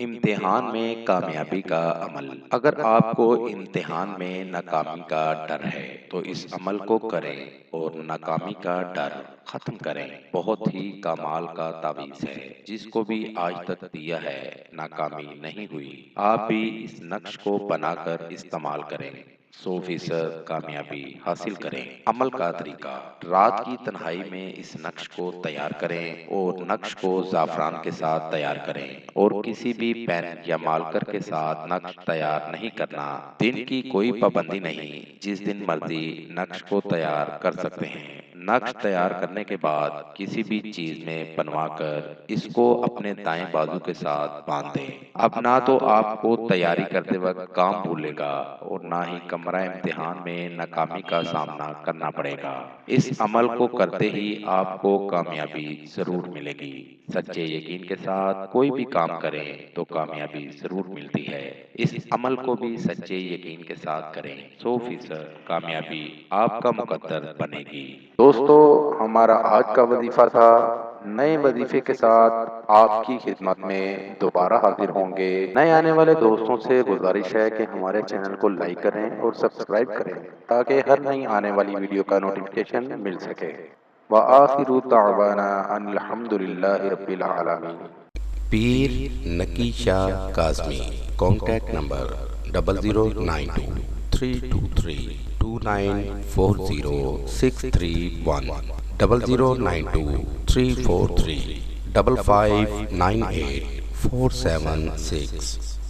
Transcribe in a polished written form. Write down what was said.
امتحان میں کامیابی کا عمل۔ اگر آپ کو امتحان میں ناکامی کا ڈر ہے تو اس عمل کو کریں اور ناکامی کا ڈر ختم کریں۔ بہت ہی کمال کا تعویذ ہے، جس کو بھی آج تک دیا ہے ناکامی نہیں ہوئی۔ آپ بھی اس نقش کو بنا کر استعمال کریں، 100% کامیابی حاصل کریں۔ عمل کا طریقہ: رات کی تنہائی میں اس نقش کو تیار کریں اور نقش کو زعفران کے ساتھ تیار کریں، اور کسی بھی پین یا مارکر کے ساتھ نقش تیار نہیں کرنا۔ دن کی کوئی پابندی نہیں، جس دن مرضی نقش کو تیار کر سکتے ہیں۔ نقش تیار کرنے کے بعد کسی بھی چیز میں بنوا کر اس کو اپنے دائیں بازو کے ساتھ باندھ دیں۔ اب نہ تو آپ کو تیاری کرتے وقت کام بھولے گا اور نہ ہی کمرہ امتحان میں ناکامی کا سامنا کرنا پڑے گا۔ اس عمل کو کرتے ہی آپ کو کامیابی ضرور ملے گی۔ سچے یقین کے ساتھ کوئی بھی کام کریں تو کامیابی ضرور ملتی ہے۔ اس عمل کو بھی سچے یقین کے ساتھ کریں، 100% کامیابی آپ کا مقدر بنے گی۔ دوستو، ہمارا آج کا وظیفہ تھا۔ نئے وظیفے کے ساتھ آپ کی خدمت میں دوبارہ حاضر ہوں گے۔ نئے آنے والے دوستوں سے گزارش ہے کہ ہمارے چینل کو لائک کریں اور سبسکرائب کریں تاکہ ہر نئی آنے والی ویڈیو کا نوٹیفیکیشن مل سکے۔ وآخر دعوانا ان الحمد للہ رب العالمین۔ پیر نکی شاہ کاظمی، کانٹیکٹ نمبر 009233294063 00923435598476